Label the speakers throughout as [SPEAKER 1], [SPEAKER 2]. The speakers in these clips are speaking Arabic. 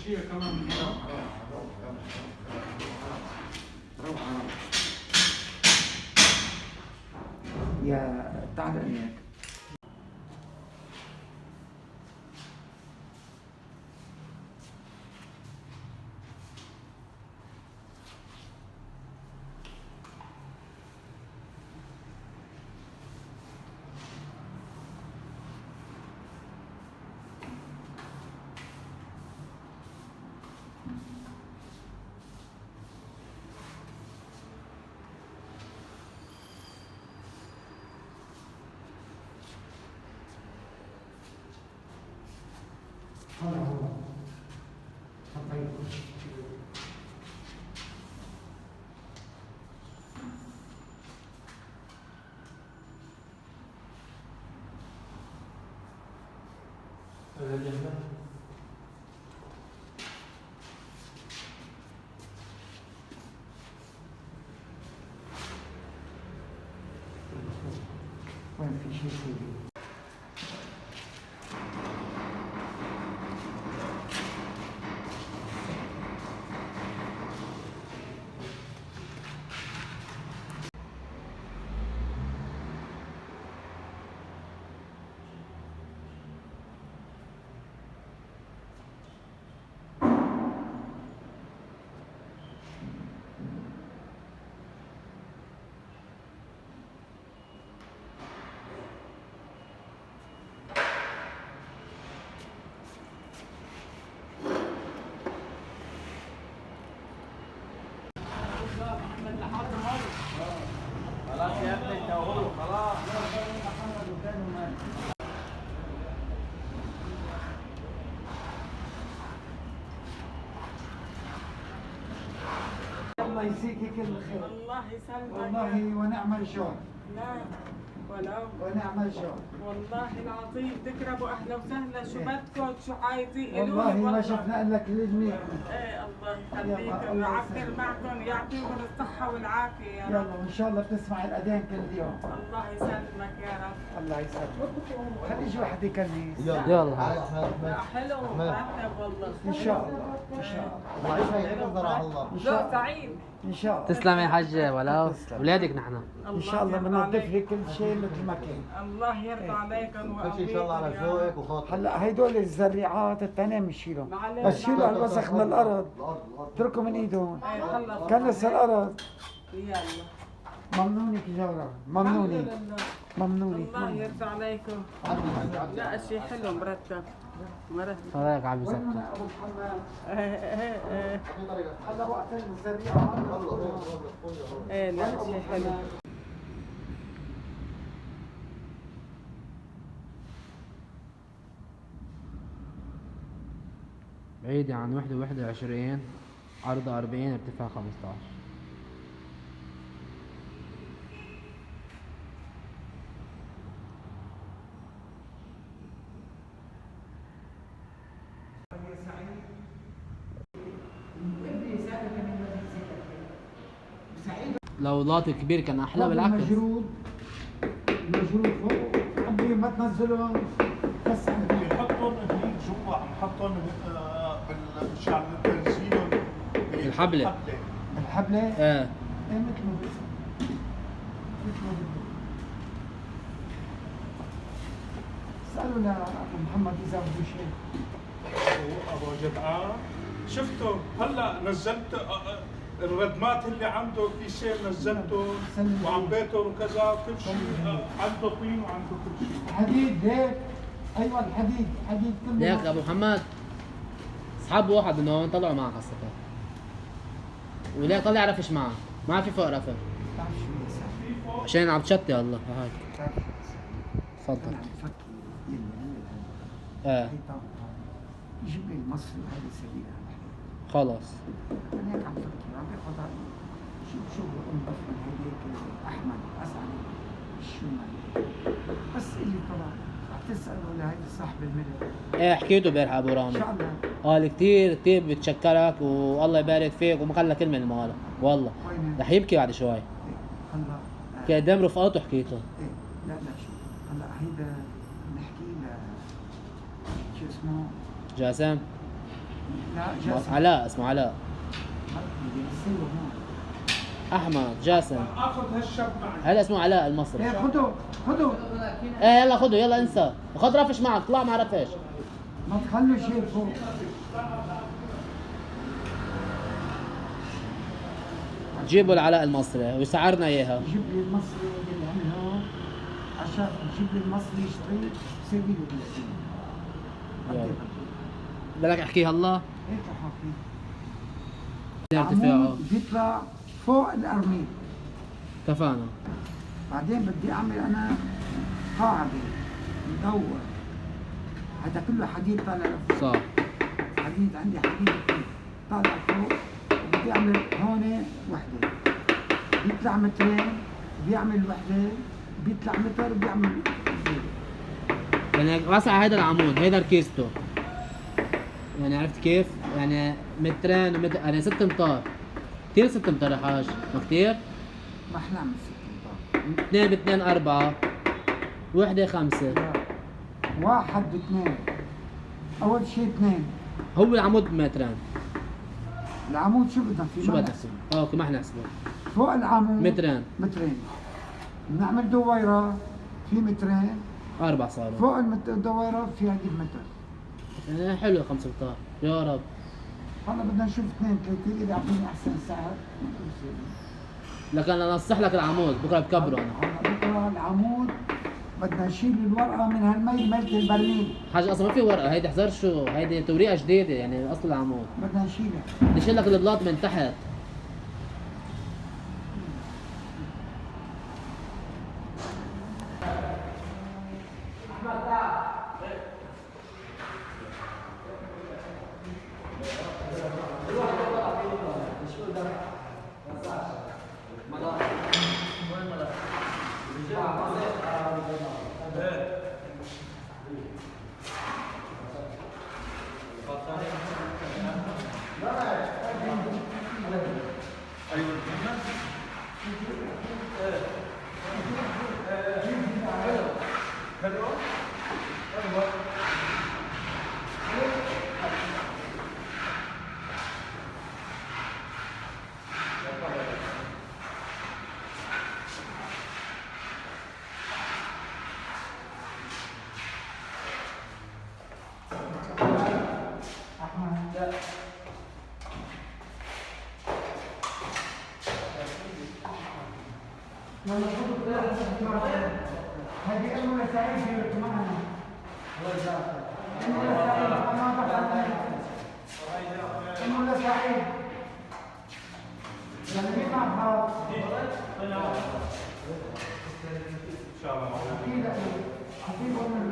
[SPEAKER 1] محشيه كمان من هنا. روعه. يا تعال هناك. هذا هو حطيت هذا الجنة. وين في شيء سيدي؟ خلاص يا ابني انت وهو خلاص. الله يجزيك كل خير.
[SPEAKER 2] الله يسلمك.
[SPEAKER 1] والله ونعم الجار.
[SPEAKER 2] لا ولو
[SPEAKER 1] ونعم الجار.
[SPEAKER 2] والله العظيم تكرموا اهلا وسهلا. شو بدكم شو عايزين
[SPEAKER 1] والله ما شفنا الا كل جميع.
[SPEAKER 2] ايه الله يخليكم ويعكر معكم يعطيكم الصحة والعافية يا رب.
[SPEAKER 1] يلا وان شاء الله بتسمع الاذان كل يوم.
[SPEAKER 2] الله يسلمك يا رب.
[SPEAKER 1] الله يسلمك. خلي يجي واحد يكنس.
[SPEAKER 3] يلا
[SPEAKER 2] حلو مرتب والله.
[SPEAKER 1] ان شاء الله ان شاء الله. ان شاء الله.
[SPEAKER 2] سعيد.
[SPEAKER 1] ان شاء الله.
[SPEAKER 3] تسلم يا حجة ولو اولادك نحن.
[SPEAKER 1] ان شاء الله بنظف لك كل شيء مثل ما كان.
[SPEAKER 2] الله يرضى عليكم
[SPEAKER 4] كل شيء ان شاء الله على ذوقك وخاطرك.
[SPEAKER 1] هلا هيدول الزريعات الثانيه بنشيلهم، بس شيلوا الوسخ من الارض، اتركوا من ايدهم. كنس الارض.
[SPEAKER 2] يلا
[SPEAKER 1] ممنونك جورة، ممنونك ممنونك.
[SPEAKER 2] الله يرضى عليكم. لا شيء حلو مرتب.
[SPEAKER 3] صدقك عم يسكت.
[SPEAKER 1] وين ابو محمد؟
[SPEAKER 2] ايه
[SPEAKER 1] هلا وقت الزريعات.
[SPEAKER 2] ايه لا شيء حلو.
[SPEAKER 3] بعيدة عن وحدة 21، عرضها 40، ارتفاع 15. لو لاطي كبير كان احلى بالعكس.
[SPEAKER 1] المجرود فوق، حبي ما تنزلهم بس
[SPEAKER 5] يحطون هنيك جوا عم يحطون بالشعب البنزين
[SPEAKER 3] الحبلة.
[SPEAKER 1] الحبلة؟
[SPEAKER 3] ايه
[SPEAKER 1] مثل ما بدك. اسألوا لأبو محمد إذا بده شيء.
[SPEAKER 5] ابو جدعان شفتوا هلا نزلت الردمات اللي عنده في شيء نزلته وعبيته وكذا كل شيء عنده طين وعنده كل شيء.
[SPEAKER 1] حديد هيك. ايوه الحديد كله.
[SPEAKER 3] ليك ابو محمد اصحاب واحد من هون طلعوا معك على السفر. وليك طلع رفش معك، ما في فوق رفع.
[SPEAKER 1] بتعرف شو يسوي؟
[SPEAKER 3] عشان عم تشتي الله هاي. تفضل. ايه
[SPEAKER 1] يجيب لي المصري وهذه سريعة.
[SPEAKER 3] خلص.
[SPEAKER 1] انا هيك عم فكر عم باخذ رايي. شو انضف من هيك احمد اسعد شو ما بس اللي طلع رح تساله لهي صاحب الملك.
[SPEAKER 3] ايه حكيته امبارح ابو
[SPEAKER 1] ان
[SPEAKER 3] رامي.
[SPEAKER 1] شاء الله.
[SPEAKER 3] قال كثير بتشكرك والله يبارك فيك وما خلى كلمه المال والله.
[SPEAKER 1] وين؟
[SPEAKER 3] رح يبكي بعد شوي.
[SPEAKER 1] هلا
[SPEAKER 3] كي قدام رفقاته حكيته.
[SPEAKER 1] ايه لا شو هلا هيدا نحكي ل شو اسمه
[SPEAKER 3] جاسم.
[SPEAKER 1] لا جاسم
[SPEAKER 3] علاء اسمه علاء.
[SPEAKER 1] بيمثله هون.
[SPEAKER 3] احمد جاسم.
[SPEAKER 5] اخذ هالشاب معي.
[SPEAKER 3] هلا اسمه علاء المصري.
[SPEAKER 1] ايه خذوا
[SPEAKER 3] ايه يلا خده يلا انسى. خد رفش معك طلع مع رفش.
[SPEAKER 1] ما تخلوا شيء فوق.
[SPEAKER 3] جيبوا العلاء المصري ويسعرنا اياها.
[SPEAKER 1] جيب لي المصري اللي عمله عشان جيب لي المصري يشتري سوي له 30.
[SPEAKER 3] يلا. بدك احكيها هلا؟
[SPEAKER 1] هيك حاطين.
[SPEAKER 3] ارتفاعه
[SPEAKER 1] العمود بيطلع فوق القرميد.
[SPEAKER 3] اتفقنا.
[SPEAKER 1] بعدين بدي اعمل انا قاعده مدور. هذا كله حديد طالع لفوق.
[SPEAKER 3] صح.
[SPEAKER 1] حديد عندي حديد طالع فوق. بدي اعمل هون وحده بيطلع مترين بيعمل وحده بيطلع متر بيعمل وحده.
[SPEAKER 3] يعني وسع هيدا العمود هيدا ركيزته. يعني عرفت كيف؟ يعني مترين ومتر يعني 6 امتار. كثير 6 امتار يا حاج، ما كثير؟
[SPEAKER 1] ما احلى من 6 امتار.
[SPEAKER 3] 2 ب 2 4 وحدة 5.
[SPEAKER 1] 1 و2 اول شيء 2.
[SPEAKER 3] هو العمود بمترين.
[SPEAKER 1] العمود شو بدنا فيه؟
[SPEAKER 3] شو
[SPEAKER 1] ما
[SPEAKER 3] بدك
[SPEAKER 1] نحسب.
[SPEAKER 3] تحسب؟ اوكي ما حنحسبه.
[SPEAKER 1] فوق العمود
[SPEAKER 3] مترين.
[SPEAKER 1] مترين بنعمل دويره في مترين.
[SPEAKER 3] 4 صاروا.
[SPEAKER 1] فوق الدويره في هذه متر.
[SPEAKER 3] يعني حلو 5 امتار يا رب.
[SPEAKER 1] هلا بدنا نشوف 2 3 اللي يعطيني احسن سعر.
[SPEAKER 3] لكن انا انصح لك العمود بكره بكبره انا.
[SPEAKER 1] هلا بكره العمود بدنا نشيل الورقه من هالمي ملك البرميل.
[SPEAKER 3] حاجة اصلا ما في ورقة، هيدي احذر شو، هيدي توريقة جديدة يعني اصل العمود.
[SPEAKER 1] بدنا نشيلها.
[SPEAKER 3] بدي اشيل لك البلاط من تحت.
[SPEAKER 1] هذه أمنا سعيد في معنا. أمنا سعيد. يعني مع بعض. إن شاء الله. أكيد أكيد من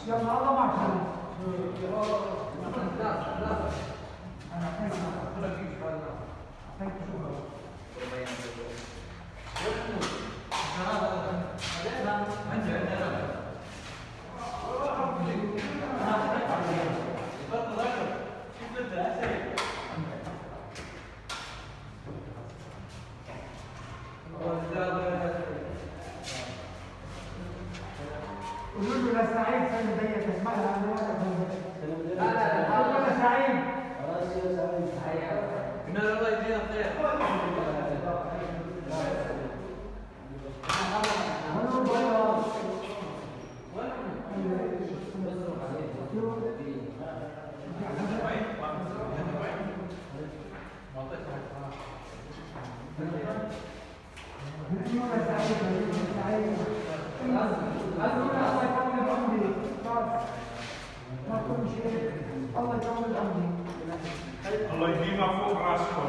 [SPEAKER 1] يلا الله معك. قولوا له لسعيد سنة ضيقة اسمعها أنا ولا سعيد. خلاص يا سعيد. إن الله يجزينا خير.
[SPEAKER 5] الله يديمها فوق راسكم.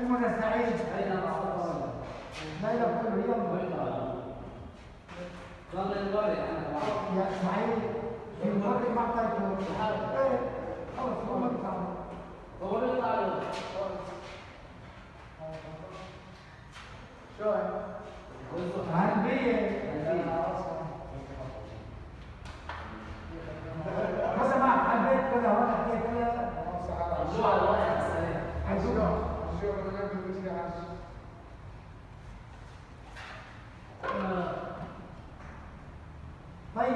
[SPEAKER 1] المهم يا سعيد لا يقول يلا يا سعيد في المرة ما اعطيته ايه خلص هو ما بيطلع شو هنبيه هذا ما حبيت كذا ولا حكيت كذا طيب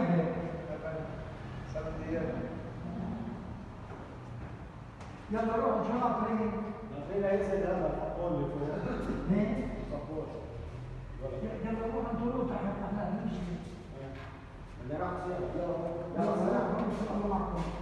[SPEAKER 1] يلا روح شاطرين يلا روح انتوا روح تحت احنا نمشي يلا الله معكم